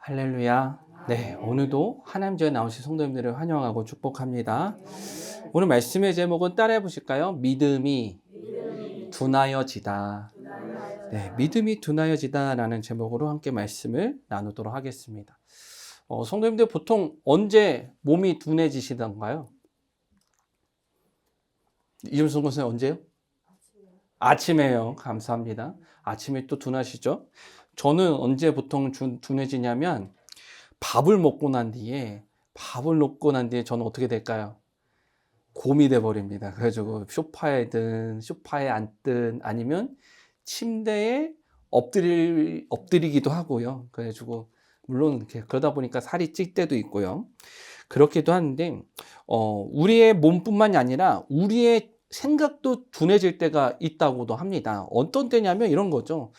할렐루야. 네, 오늘도 하나님 전에 나오신 성도님들을 환영하고 축복합니다. 오늘 말씀의 제목은 따라해 보실까요? 믿음이 둔하여지다. 네, 믿음이 둔하여지다라는 제목으로 함께 말씀을 나누도록 하겠습니다. 성도님들 보통 언제 몸이 둔해지시던가요? 이준성 선생님 언제요? 아침에요. 감사합니다. 아침에 또 둔하시죠? 저는 언제 보통 둔해지냐면 밥을 먹고 난 뒤에 저는 어떻게 될까요? 곰이 돼 버립니다. 그래가지고 소파에 앉든 아니면 침대에 엎드리기도 하고요. 그래가지고 물론 이렇게 그러다 보니까 살이 찔 때도 있고요. 그렇기도 하는데 우리의 몸뿐만이 아니라 우리의 생각도 둔해질 때가 있다고도 합니다. 어떤 때냐면 이런 거죠.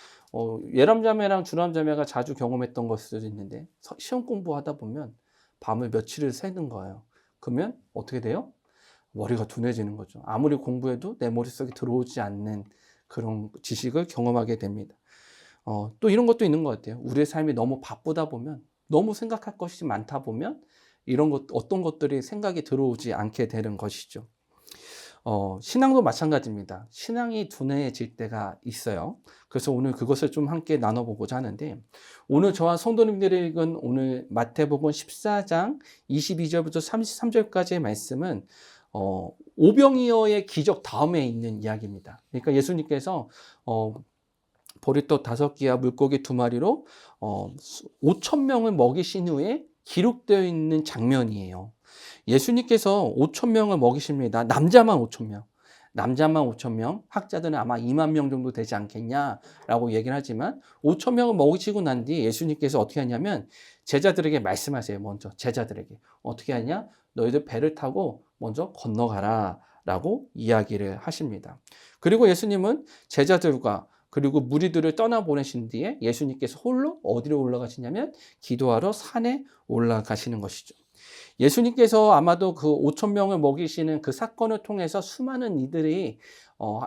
예람자매랑 주람자매가 자주 경험했던 걸 수도 있는데 시험 공부하다 보면 밤을 며칠을 새는 거예요. 그러면 어떻게 돼요? 머리가 둔해지는 거죠. 아무리 공부해도 내 머릿속에 들어오지 않는 그런 지식을 경험하게 됩니다. 또 이런 것도 있는 것 같아요. 우리의 삶이 너무 바쁘다 보면, 너무 생각할 것이 많다 보면 어떤 것들이 생각이 들어오지 않게 되는 것이죠. 신앙도 마찬가지입니다. 신앙이 둔해질 때가 있어요. 그래서 오늘 그것을 좀 함께 나눠보고자 하는데, 오늘 저와 성도님들이 읽은 오늘 마태복음 14장 22절부터 33절까지의 말씀은 오병이어의 기적 다음에 있는 이야기입니다. 그러니까 예수님께서 보리떡 5개와 물고기 2마리로 5,000명을 먹이신 후에 기록되어 있는 장면이에요. 예수님께서 5,000명을 먹이십니다. 남자만 5,000명. 학자들은 아마 2만 명 정도 되지 않겠냐라고 얘기를 하지만 5,000명을 먹이시고 난 뒤에 예수님께서 어떻게 하냐면 제자들에게 말씀하세요. 먼저 제자들에게 어떻게 하냐? 너희들 배를 타고 먼저 건너가라 라고 이야기를 하십니다. 그리고 예수님은 제자들과 그리고 무리들을 떠나보내신 뒤에 예수님께서 홀로 어디로 올라가시냐면 기도하러 산에 올라가시는 것이죠. 예수님께서 아마도 그 5,000명을 먹이시는 그 사건을 통해서 수많은 이들이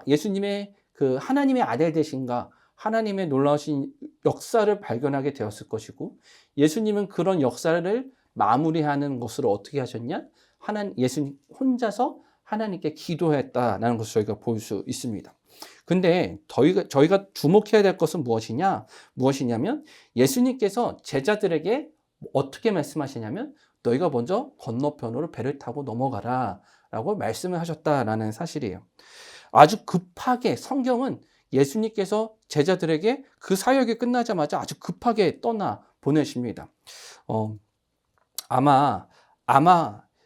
예수님의 그 하나님의 아들 되신가, 하나님의 놀라우신 역사를 발견하게 되었을 것이고, 예수님은 그런 역사를 마무리하는 것으로 어떻게 하셨냐? 예수님 혼자서 하나님께 기도했다라는 것을 저희가 볼 수 있습니다. 근데 저희가 주목해야 될 것은 무엇이냐면 예수님께서 제자들에게 어떻게 말씀하시냐면 너희가 먼저 건너편으로 배를 타고 넘어가라 라고 말씀을 하셨다라는 사실이에요. 아주 급하게 성경은 예수님께서 제자들에게 그 사역이 끝나자마자 아주 급하게 떠나 보내십니다. 아마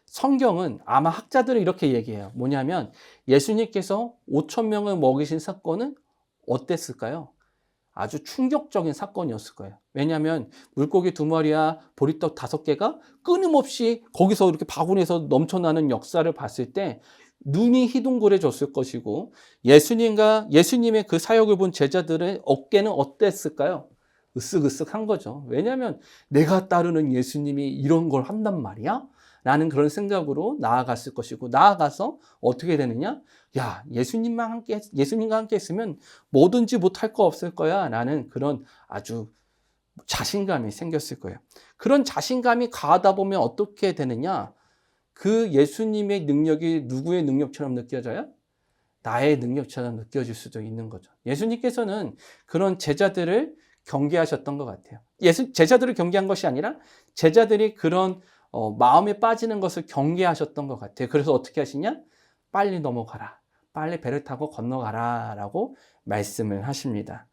성경은 학자들은 이렇게 얘기해요. 뭐냐면 예수님께서 5,000명을 먹이신 사건은 어땠을까요? 아주 충격적인 사건이었을 거예요. 왜냐하면 물고기 2마리와 보리떡 5개가 끊임없이 거기서 이렇게 바구니에서 넘쳐나는 역사를 봤을 때 눈이 희둥그레졌을 것이고 예수님의 그 사역을 본 제자들의 어깨는 어땠을까요? 으쓱으쓱한 거죠. 왜냐하면 내가 따르는 예수님이 이런 걸 한단 말이야? 라는 그런 생각으로 나아갔을 것이고, 나아가서 어떻게 되느냐? 야, 예수님과 함께 했으면 뭐든지 못할 거 없을 거야. 라는 그런 아주 자신감이 생겼을 거예요. 그런 자신감이 가하다 보면 어떻게 되느냐? 그 예수님의 능력이 누구의 능력처럼 느껴져요? 나의 능력처럼 느껴질 수도 있는 거죠. 예수님께서는 그런 제자들을 경계하셨던 것 같아요. 제자들을 경계한 것이 아니라 제자들이 그런 마음에 빠지는 것을 경계하셨던 것 같아요. 그래서 어떻게 하시냐? 빨리 넘어가라. 빨리 배를 타고 건너가라. 라고 말씀을 하십니다.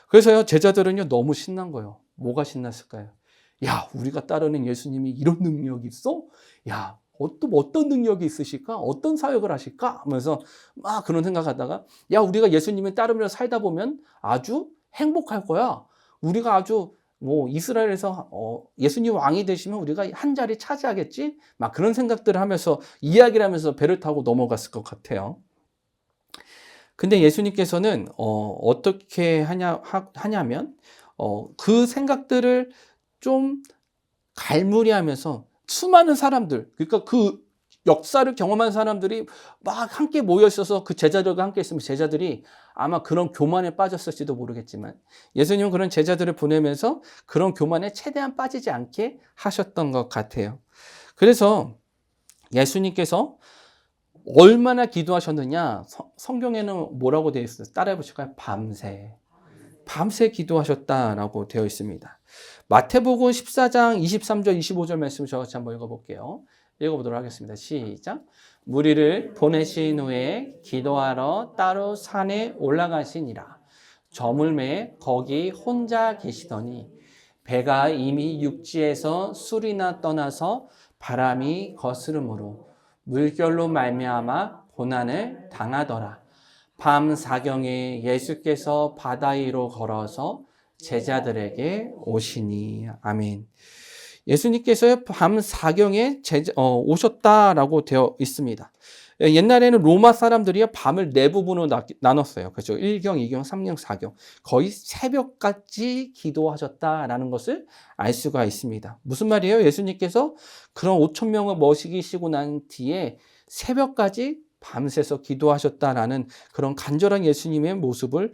그래서요, 제자들은요, 너무 신난 거예요. 뭐가 신났을까요? 야, 우리가 따르는 예수님이 이런 능력이 있어? 야, 또 어떤 능력이 있으실까? 어떤 사역을 하실까? 하면서 막 그런 생각하다가, 야, 우리가 예수님을 따르면서 살다 보면 아주 행복할 거야. 우리가 아주 이스라엘에서 예수님 왕이 되시면 우리가 한 자리 차지하겠지? 막 그런 생각들을 하면서 이야기를 하면서 배를 타고 넘어갔을 것 같아요. 근데 예수님께서는 어떻게 하냐면 그 생각들을 좀 갈무리하면서 수많은 사람들, 그러니까 그 역사를 경험한 사람들이 막 함께 모여 있어서 그 제자들과 함께 있으면 제자들이 아마 그런 교만에 빠졌을지도 모르겠지만 예수님은 그런 제자들을 보내면서 그런 교만에 최대한 빠지지 않게 하셨던 것 같아요. 그래서 예수님께서 얼마나 기도하셨느냐, 성경에는 뭐라고 되어 있어요? 따라해 보실까요? 밤새 기도하셨다라고 되어 있습니다. 마태복음 14장 23절 25절 말씀 저같이 한번 읽어볼게요. 읽어보도록 하겠습니다. 시작. 무리를 보내신 후에 기도하러 따로 산에 올라가시니라. 저물매 거기 혼자 계시더니 배가 이미 육지에서 술이나 떠나서 바람이 거스름으로 물결로 말미암아 고난을 당하더라. 밤 사경에 예수께서 바다 위로 걸어서 제자들에게 오시니. 아멘. 예수님께서 밤 사경에 오셨다라고 되어 있습니다. 옛날에는 로마 사람들이 밤을 네 부분으로 나눴어요. 그렇죠? 1경, 2경, 3경, 4경. 거의 새벽까지 기도하셨다라는 것을 알 수가 있습니다. 무슨 말이에요? 예수님께서 그런 5천 명을 모시기시고 난 뒤에 새벽까지 밤새서 기도하셨다라는 그런 간절한 예수님의 모습을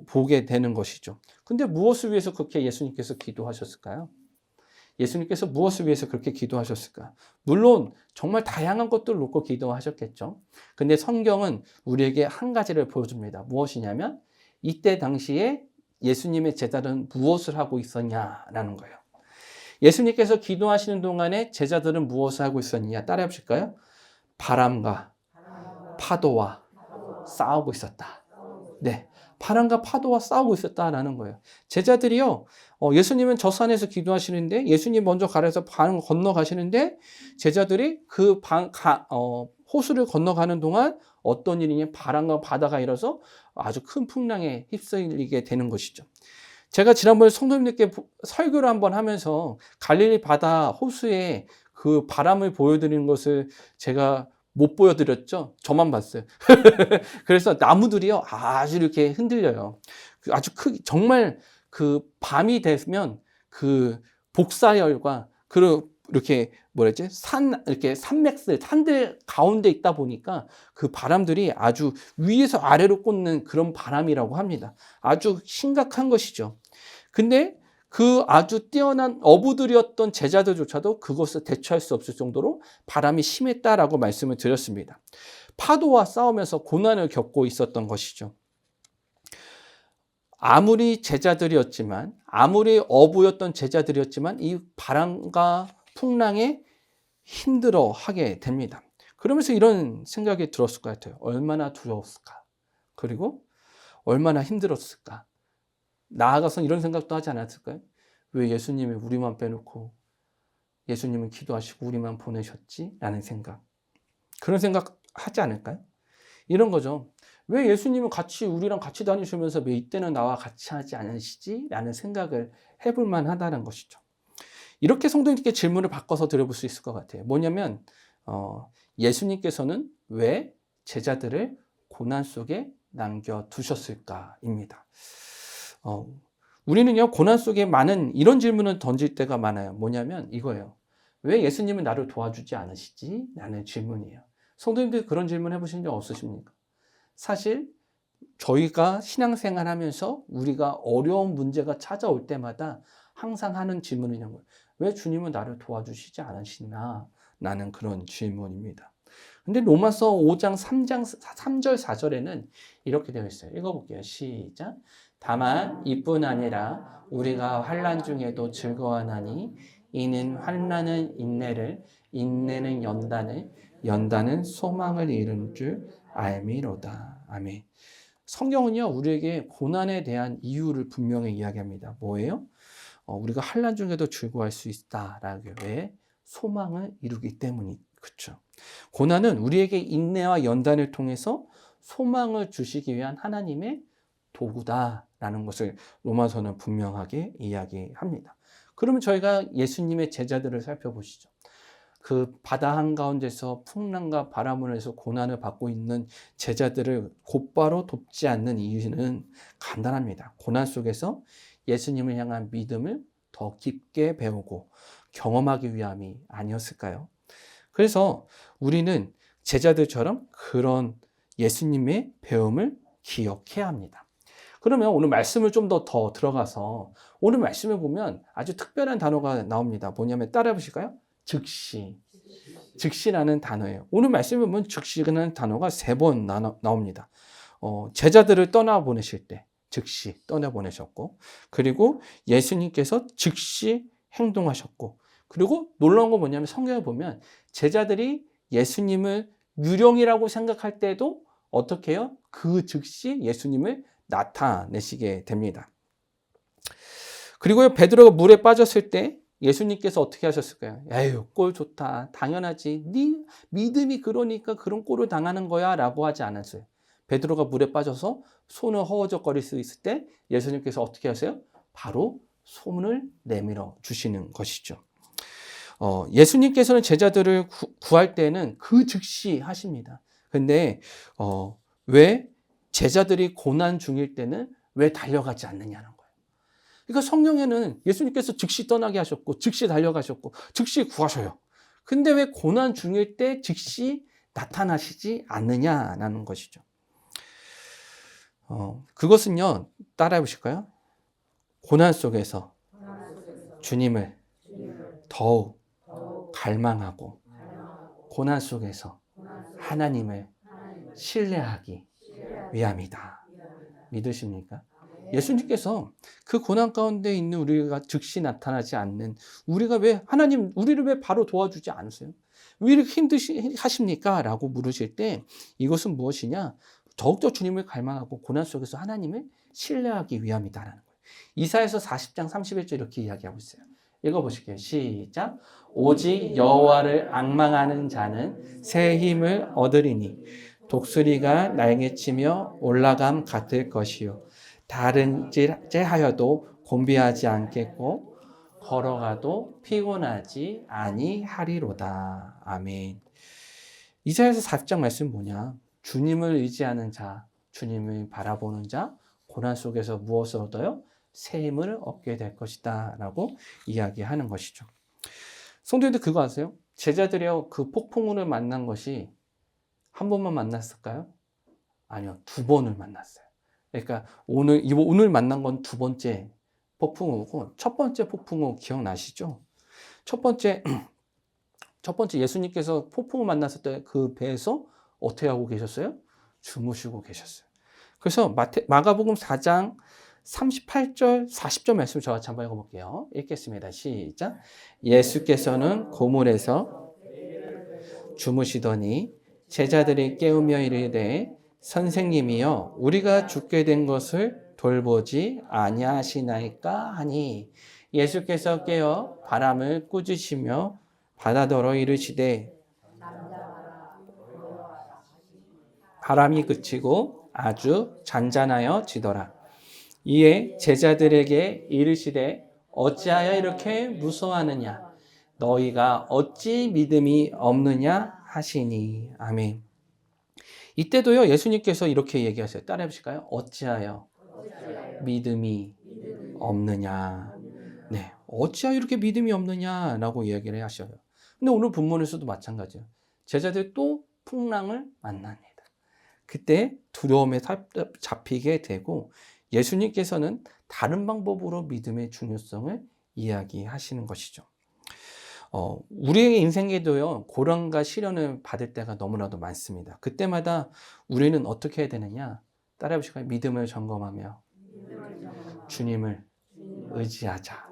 보게 되는 것이죠. 근데 무엇을 위해서 그렇게 예수님께서 기도하셨을까요? 예수님께서 무엇을 위해서 그렇게 기도하셨을까? 물론 정말 다양한 것들을 놓고 기도하셨겠죠. 근데 성경은 우리에게 한 가지를 보여줍니다. 무엇이냐면 이때 당시에 예수님의 제자들은 무엇을 하고 있었냐라는 거예요. 예수님께서 기도하시는 동안에 제자들은 무엇을 하고 있었냐? 따라해 보실까요? 바람과 파도와 싸우고 있었다. 네. 바람과 파도와 싸우고 있었다라는 거예요. 제자들이요, 예수님은 저 산에서 기도하시는데, 예수님 먼저 가려서 강 건너가시는데, 제자들이 그 호수를 건너가는 동안 어떤 일이냐, 바람과 바다가 일어서 아주 큰 풍랑에 휩쓸리게 되는 것이죠. 제가 지난번에 성도님들께 설교를 한번 하면서 갈릴리 바다 호수에 그 바람을 보여드리는 것을 제가 못 보여드렸죠? 저만 봤어요. 그래서 나무들이요, 아주 이렇게 흔들려요. 아주 정말 그 밤이 되면 그 복사열과 이렇게 뭐랬지? 이렇게 산들 가운데 있다 보니까 그 바람들이 아주 위에서 아래로 꽂는 그런 바람이라고 합니다. 아주 심각한 것이죠. 근데 그 아주 뛰어난 어부들이었던 제자들조차도 그것을 대처할 수 없을 정도로 바람이 심했다라고 말씀을 드렸습니다. 파도와 싸우면서 고난을 겪고 있었던 것이죠. 아무리 제자들이었지만, 아무리 어부였던 제자들이었지만 이 바람과 풍랑에 힘들어하게 됩니다. 그러면서 이런 생각이 들었을 것 같아요. 얼마나 두려웠을까? 그리고 얼마나 힘들었을까? 나아가서 이런 생각도 하지 않았을까요? 왜 예수님이 우리만 빼놓고 예수님은 기도하시고 우리만 보내셨지? 라는 생각. 그런 생각 하지 않을까요? 이런 거죠. 왜 예수님은 우리랑 같이 다니시면서 왜 이때는 나와 같이 하지 않으시지? 라는 생각을 해볼 만하다는 것이죠. 이렇게 성도님께 질문을 바꿔서 드려볼 수 있을 것 같아요. 뭐냐면 예수님께서는 왜 제자들을 고난 속에 남겨두셨을까입니다. 우리는요, 고난 속에 많은 이런 질문을 던질 때가 많아요. 뭐냐면 이거예요. 왜 예수님은 나를 도와주지 않으시지? 라는 질문이에요. 성도님들 그런 질문 해보신 적 없으십니까? 사실 저희가 신앙생활 하면서 우리가 어려운 문제가 찾아올 때마다 항상 하는 질문은 이런 거예요. 왜 주님은 나를 도와주시지 않으시나? 라는 그런 질문입니다. 근데 로마서 5장 3절 4절에는 이렇게 되어 있어요. 읽어볼게요. 시작. 다만 이뿐 아니라 우리가 환난 중에도 즐거워하나니 이는 환난은 인내를, 인내는 연단을, 연단은 소망을 이루는 줄 알미로다. 아멘. 성경은요, 우리에게 고난에 대한 이유를 분명히 이야기합니다. 뭐예요? 우리가 환난 중에도 즐거워할 수 있다라고. 왜? 소망을 이루기 때문이. 그렇죠. 고난은 우리에게 인내와 연단을 통해서 소망을 주시기 위한 하나님의 도구다라는 것을 로마서는 분명하게 이야기합니다. 그러면 저희가 예수님의 제자들을 살펴보시죠. 그 바다 한가운데서 풍랑과 바람을 해서 고난을 받고 있는 제자들을 곧바로 돕지 않는 이유는 간단합니다. 고난 속에서 예수님을 향한 믿음을 더 깊게 배우고 경험하기 위함이 아니었을까요? 그래서 우리는 제자들처럼 그런 예수님의 배움을 기억해야 합니다. 그러면 오늘 말씀을 좀 더 들어가서 오늘 말씀을 보면 아주 특별한 단어가 나옵니다. 뭐냐면 따라해 보실까요? 즉시. 즉시라는 단어예요. 오늘 말씀을 보면 즉시라는 단어가 3번 나옵니다. 제자들을 떠나보내실 때 즉시 떠나보내셨고, 그리고 예수님께서 즉시 행동하셨고, 그리고 놀라운 건 뭐냐면 성경에 보면 제자들이 예수님을 유령이라고 생각할 때도 어떻게 해요? 그 즉시 예수님을 나타내시게 됩니다. 그리고요, 베드로가 물에 빠졌을 때 예수님께서 어떻게 하셨을까요? 에휴, 꼴 좋다. 당연하지. 네 믿음이 그러니까 그런 꼴을 당하는 거야 라고 하지 않았어요. 베드로가 물에 빠져서 손을 허우적거릴 수 있을 때 예수님께서 어떻게 하세요? 바로 손을 내밀어 주시는 것이죠. 예수님께서는 제자들을 구할 때는 그 즉시 하십니다. 근데 왜 제자들이 고난 중일 때는 왜 달려가지 않느냐는 거예요. 그러니까 성경에는 예수님께서 즉시 떠나게 하셨고 즉시 달려가셨고 즉시 구하셔요. 근데 왜 고난 중일 때 즉시 나타나시지 않느냐라는 것이죠. 그것은요, 따라해 보실까요? 고난 속에서 주님을 더욱 갈망하고 고난 속에서 하나님을 신뢰하기 위함이다. 믿으십니까? 예수님께서 그 고난 가운데 있는 우리가 즉시 나타나지 않는 우리가 왜 하나님 우리를 왜 바로 도와주지 않으세요? 왜 이렇게 힘드시하십니까? 라고 물으실 때 이것은 무엇이냐? 더욱더 주님을 갈망하고 고난 속에서 하나님을 신뢰하기 위함이다라는 거예요. 이사야서 40장 31절 이렇게 이야기하고 있어요. 읽어보실게요. 시작. 오직 여호와를 앙망하는 자는 새 힘을 얻으리니 독수리가 날개치며 올라감 같을 것이요 다른질하여도 곤비하지 않겠고 걸어가도 피곤하지 아니하리로다. 아멘. 이사야서 40장 말씀 뭐냐? 주님을 의지하는 자, 주님을 바라보는 자, 고난 속에서 무엇을 얻어요? 새 힘을 얻게 될 것이다 라고 이야기하는 것이죠. 성도님들 그거 아세요? 제자들이요, 그 폭풍우를 만난 것이 한 번만 만났을까요? 아니요, 2번을 만났어요. 그러니까 오늘 만난 건 2번째 폭풍우고, 첫 번째 폭풍우 기억나시죠? 첫 번째 예수님께서 폭풍우 만났을 때 그 배에서 어떻게 하고 계셨어요? 주무시고 계셨어요. 그래서 마가복음 4장 38절, 40절 말씀 저와 한번 읽어볼게요. 읽겠습니다. 시작. 예수께서는 고물에서 주무시더니 제자들이 깨우며 이르되 선생님이여 우리가 죽게 된 것을 돌보지 아니하시나이까 하니 예수께서 깨어 바람을 꾸짖으시며 바다더러 이르시되 바람이 그치고 아주 잔잔하여 지더라. 이에 제자들에게 이르시되 어찌하여 이렇게 무서워하느냐 너희가 어찌 믿음이 없느냐 하시니. 아멘. 이때도요 예수님께서 이렇게 얘기하세요. 따라해 보실까요? 어찌하여 믿음이 없느냐. 네, 어찌하여 이렇게 믿음이 없느냐라고 얘기를 하셔요. 근데 오늘 본문에서도 마찬가지예요. 제자들 또 풍랑을 만납니다. 그때 두려움에 잡히게 되고 예수님께서는 다른 방법으로 믿음의 중요성을 이야기하시는 것이죠. 우리의 인생에도요, 고난과 시련을 받을 때가 너무나도 많습니다. 그때마다 우리는 어떻게 해야 되느냐? 따라해 보실까요? 믿음을 점검하며 주님을 의지하자.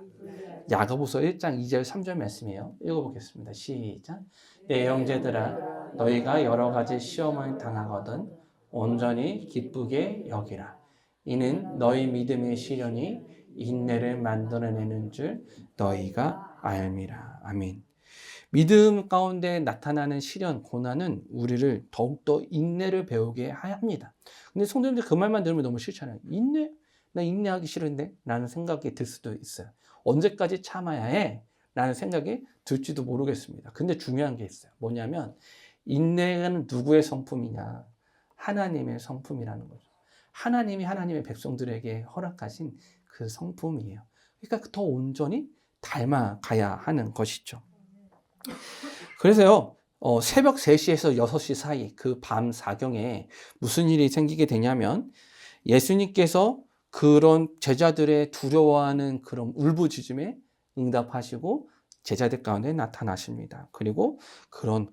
야고보서 1장 2절 3절 말씀이에요. 읽어보겠습니다. 시작. 내 형제들아 너희가 여러 가지 시험을 당하거든 온전히 기쁘게 여기라. 이는 너희 믿음의 시련이 인내를 만들어내는 줄 너희가 알미라. 아멘. 믿음 가운데 나타나는 시련, 고난은 우리를 더욱더 인내를 배우게 합니다. 근데 성도님들 그 말만 들으면 너무 싫잖아요. 인내? 나 인내하기 싫은데? 라는 생각이 들 수도 있어요. 언제까지 참아야 해? 라는 생각이 들지도 모르겠습니다. 근데 중요한 게 있어요. 뭐냐면 인내는 누구의 성품이냐? 하나님의 성품이라는 거죠. 하나님이 하나님의 백성들에게 허락하신 그 성품이에요. 그러니까 더 온전히 닮아가야 하는 것이죠. 그래서요, 새벽 3시에서 6시 사이 그 밤 사경에 무슨 일이 생기게 되냐면 예수님께서 그런 제자들의 두려워하는 그런 울부짖음에 응답하시고 제자들 가운데 나타나십니다. 그리고 그런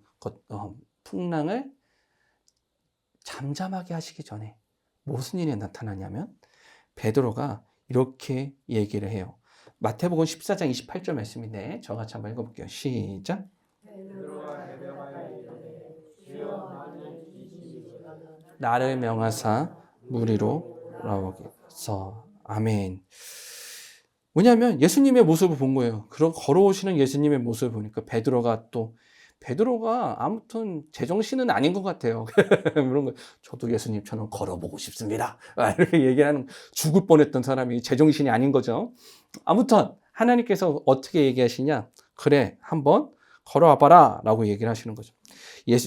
풍랑을 잠잠하게 하시기 전에 무슨 일이 나타나냐면 베드로가 이렇게 얘기를 해요. 마태복음 14장 28절 말씀인데 저같이 한번 읽어볼게요. 시작. 나를 명하사 무리로 돌아오겠어. 아멘. 뭐냐면 예수님의 모습을 본 거예요. 그런 걸어오시는 예수님의 모습을 보니까 베드로가 아무튼 제정신은 아닌 것 같아요. 그런 거 저도 예수님처럼 걸어보고 싶습니다. 이렇게 얘기하는 죽을 뻔했던 사람이 제정신이 아닌 거죠. 아무튼 하나님께서 어떻게 얘기하시냐? 그래, 한번 걸어와봐라 라고 얘기를 하시는 거죠.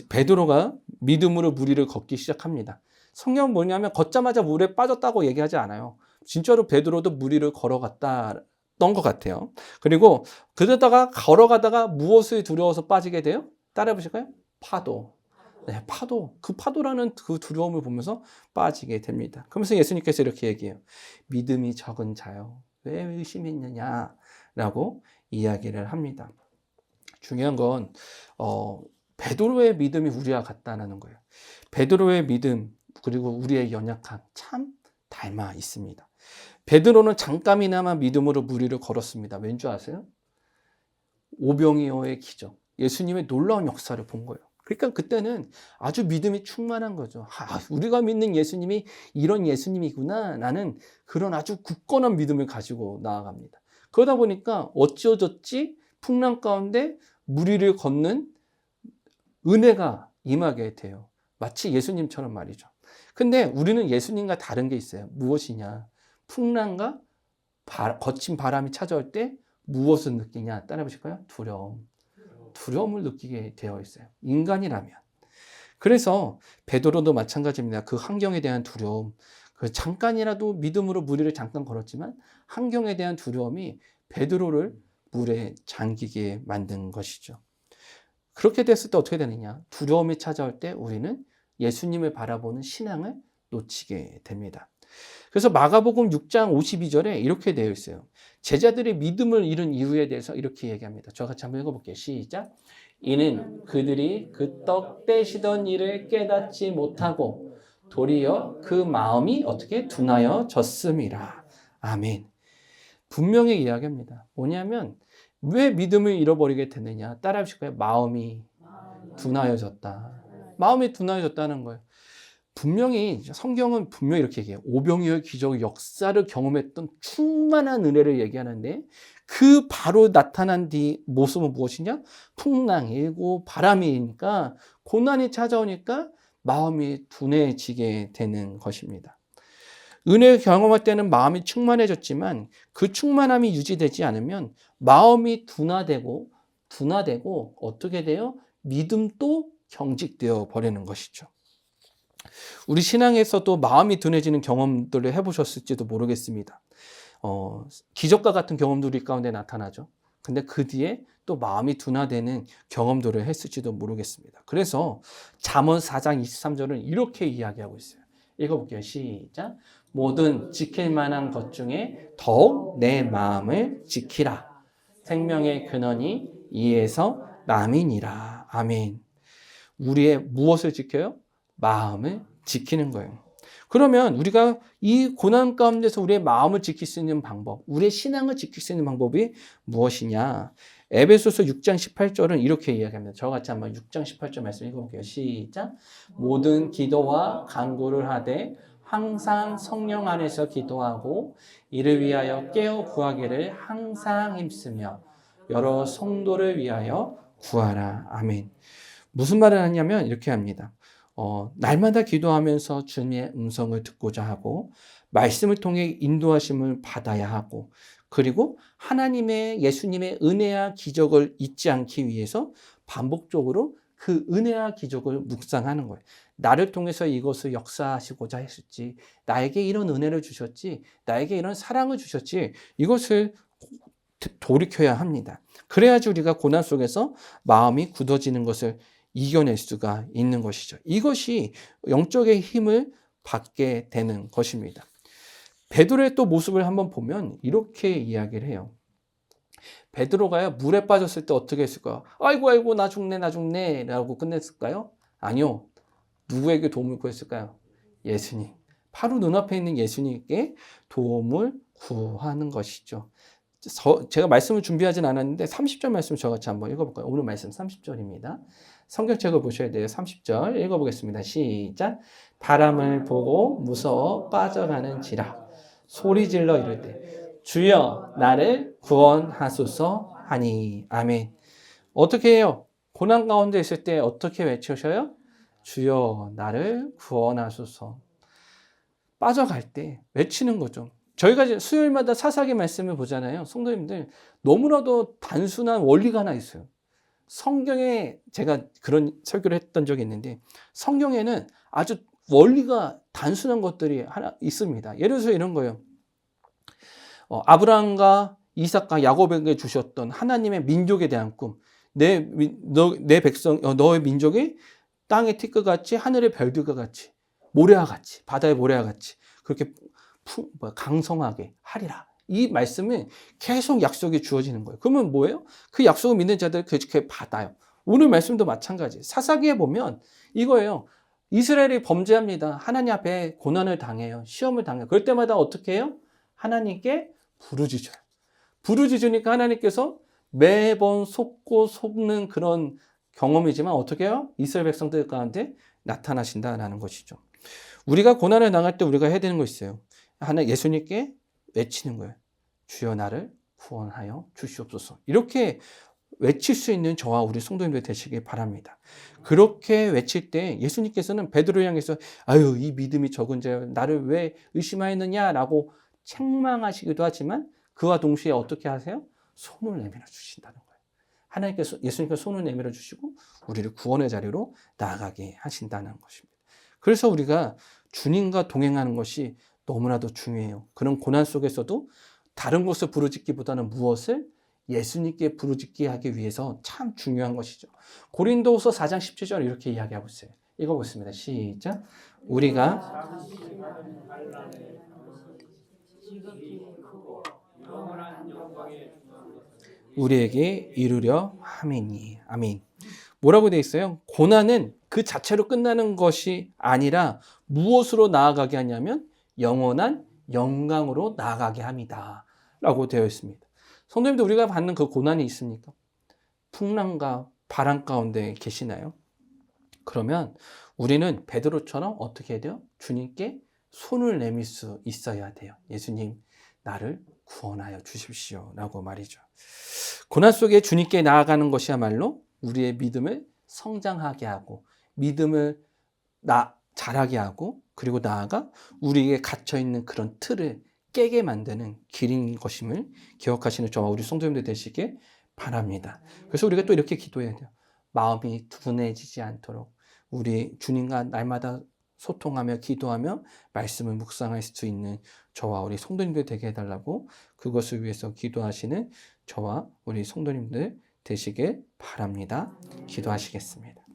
베드로가 믿음으로 무리를 걷기 시작합니다. 성경은 뭐냐면 걷자마자 물에 빠졌다고 얘기하지 않아요. 진짜로 베드로도 무리를 걸어갔던 것 같아요. 그리고 그러다가 걸어가다가 무엇을 두려워서 빠지게 돼요? 따라해 보실까요? 파도. 네, 파도. 그 파도라는 그 두려움을 보면서 빠지게 됩니다. 그러면서 예수님께서 이렇게 얘기해요. 믿음이 적은 자요. 왜 의심했느냐? 라고 이야기를 합니다. 중요한 건 베드로의 믿음이 우리와 같다는 거예요. 베드로의 믿음 그리고 우리의 연약함 참 닮아 있습니다. 베드로는 잠깐이나마 믿음으로 무리를 걸었습니다. 왠 줄 아세요? 오병이어의 기적, 예수님의 놀라운 역사를 본 거예요. 그러니까 그때는 아주 믿음이 충만한 거죠. 우리가 믿는 예수님이 이런 예수님이구나. 나는 그런 아주 굳건한 믿음을 가지고 나아갑니다. 그러다 보니까 어찌어졌지 풍랑 가운데 무리를 걷는 은혜가 임하게 돼요. 마치 예수님처럼 말이죠. 근데 우리는 예수님과 다른 게 있어요. 무엇이냐? 풍랑과 거친 바람이 찾아올 때 무엇을 느끼냐? 따라해 보실까요? 두려움을 느끼게 되어 있어요. 인간이라면. 그래서 베드로도 마찬가지입니다. 그 환경에 대한 두려움, 그 잠깐이라도 믿음으로 무리를 잠깐 걸었지만 환경에 대한 두려움이 베드로를 물에 잠기게 만든 것이죠. 그렇게 됐을 때 어떻게 되느냐? 두려움이 찾아올 때 우리는 예수님을 바라보는 신앙을 놓치게 됩니다. 그래서 마가복음 6장 52절에 이렇게 되어 있어요. 제자들이 믿음을 잃은 이유에 대해서 이렇게 얘기합니다. 저와 같이 한번 읽어볼게요. 시작. 이는 그들이 그 떡 떼시던 일을 깨닫지 못하고 도리어 그 마음이 어떻게 둔하여졌음이라. 아멘. 분명히 이야기합니다. 뭐냐면 왜 믿음을 잃어버리게 됐느냐? 따라해 주실까요? 마음이 둔하여졌다. 마음이 둔하여졌다는 거예요. 성경은 분명히 이렇게 얘기해요. 오병이어의 기적 역사를 경험했던 충만한 은혜를 얘기하는데 그 바로 나타난 뒤 모습은 무엇이냐? 풍랑이 일고 바람이 일니까 고난이 찾아오니까 마음이 둔해지게 되는 것입니다. 은혜를 경험할 때는 마음이 충만해졌지만 그 충만함이 유지되지 않으면 마음이 둔화되고 어떻게 돼요? 믿음도 경직되어 버리는 것이죠. 우리 신앙에서도 마음이 둔해지는 경험들을 해보셨을지도 모르겠습니다. 기적과 같은 경험들이 가운데 나타나죠. 근데 그 뒤에 또 마음이 둔화되는 경험들을 했을지도 모르겠습니다. 그래서 잠언 4장 23절은 이렇게 이야기하고 있어요. 읽어볼게요. 시작. 모든 지킬 만한 것 중에 더욱 내 마음을 지키라. 생명의 근원이 이에서 남이니라. 아멘. 우리의 무엇을 지켜요? 마음을 지키는 거예요. 그러면 우리가 이 고난 가운데서 우리의 마음을 지킬 수 있는 방법, 우리의 신앙을 지킬 수 있는 방법이 무엇이냐? 에베소서 6장 18절은 이렇게 이야기합니다. 저와 같이 한번 6장 18절 말씀 읽어볼게요. 시작. 모든 기도와 간구를 하되 항상 성령 안에서 기도하고 이를 위하여 깨어 구하기를 항상 힘쓰며 여러 성도를 위하여 구하라. 아멘. 무슨 말을 하냐면 이렇게 합니다. 날마다 기도하면서 주님의 음성을 듣고자 하고 말씀을 통해 인도하심을 받아야 하고 그리고 하나님의 예수님의 은혜와 기적을 잊지 않기 위해서 반복적으로 그 은혜와 기적을 묵상하는 거예요. 나를 통해서 이것을 역사하시고자 했었지. 나에게 이런 은혜를 주셨지. 나에게 이런 사랑을 주셨지. 이것을 돌이켜야 합니다. 그래야지 우리가 고난 속에서 마음이 굳어지는 것을 이겨낼 수가 있는 것이죠. 이것이 영적의 힘을 받게 되는 것입니다. 베드로의 또 모습을 한번 보면 이렇게 이야기를 해요. 베드로가요, 물에 빠졌을 때 어떻게 했을까요? 아이고, 아이고, 나 죽네, 라고 끝냈을까요? 아니요. 누구에게 도움을 구했을까요? 예수님. 바로 눈앞에 있는 예수님께 도움을 구하는 것이죠. 제가 말씀을 준비하진 않았는데 30절 말씀 저같이 한번 읽어볼까요? 오늘 말씀 30절입니다. 성경책을 보셔야 돼요. 30절 읽어보겠습니다. 시작. 바람을 보고 무서워 빠져가는지라 소리질러 이를 때 주여 나를 구원하소서 하니. 아멘. 어떻게 해요? 고난 가운데 있을 때 어떻게 외치셔요? 주여 나를 구원하소서. 빠져갈 때 외치는 거죠. 저희가 이제 수요일마다 사사기 말씀을 보잖아요. 성도님들, 너무나도 단순한 원리가 하나 있어요. 성경에 제가 그런 설교를 했던 적이 있는데, 성경에는 아주 원리가 단순한 것들이 하나 있습니다. 예를 들어서 이런 거예요. 아브라함과 이삭과 야곱에게 주셨던 하나님의 민족에 대한 꿈. 내 백성, 너의 민족이 땅의 티끌같이 하늘의 별들과 같이 모래와 같이 바다의 모래와 같이 그렇게 강성하게 하리라. 이 말씀은 계속 약속이 주어지는 거예요. 그러면 뭐예요? 그 약속을 믿는 자들 그렇게 받아요. 오늘 말씀도 마찬가지. 사사기에 보면 이거예요. 이스라엘이 범죄합니다. 하나님 앞에 고난을 당해요. 시험을 당해요. 그럴 때마다 어떻게 해요? 하나님께 부르짖어요. 부르짖으니까 하나님께서 매번 속는 그런 경험이지만 어떻게 해요? 이스라엘 백성들 가운데 나타나신다라는 것이죠. 우리가 고난을 당할 때 우리가 해야 되는 거 있어요. 예수님께 외치는 거예요. 주여 나를 구원하여 주시옵소서. 이렇게 외칠 수 있는 저와 우리 성도님들 되시길 바랍니다. 그렇게 외칠 때 예수님께서는 베드로 향해서 아유 이 믿음이 적은 자여 나를 왜 의심하였느냐라고 책망하시기도 하지만 그와 동시에 어떻게 하세요? 손을 내밀어 주신다는 거예요. 하나님께서 예수님께서 손을 내밀어 주시고 우리를 구원의 자리로 나아가게 하신다는 것입니다. 그래서 우리가 주님과 동행하는 것이 너무나도 중요해요. 그런 고난 속에서도 다른 것을 부르짖기보다는 무엇을? 예수님께 부르짖게 하기 위해서 참 중요한 것이죠. 고린도후서 4장 17절 이렇게 이야기하고 있어요. 읽어보겠습니다. 시작. 우리가 우리에게 이루려 함이니. 아멘. 뭐라고 되어 있어요? 고난은 그 자체로 끝나는 것이 아니라 무엇으로 나아가게 하냐면 영원한 영광으로 나아가게 합니다. 라고 되어 있습니다. 성도님들, 우리가 받는 그 고난이 있습니까? 풍랑과 바람 가운데 계시나요? 그러면 우리는 베드로처럼 어떻게 해야 돼요? 주님께 손을 내밀 수 있어야 돼요. 예수님, 나를 구원하여 주십시오. 라고 말이죠. 고난 속에 주님께 나아가는 것이야말로 우리의 믿음을 성장하게 하고 믿음을 자라게 하고 그리고 나아가 우리에게 갇혀있는 그런 틀을 깨게 만드는 길인 것임을 기억하시는 저와 우리 성도님들 되시길 바랍니다. 그래서 우리가 또 이렇게 기도해야 돼요. 마음이 둔해지지 않도록 우리 주님과 날마다 소통하며 기도하며 말씀을 묵상할 수 있는 저와 우리 성도님들 되게 해달라고 그것을 위해서 기도하시는 저와 우리 성도님들 되시길 바랍니다. 기도하시겠습니다.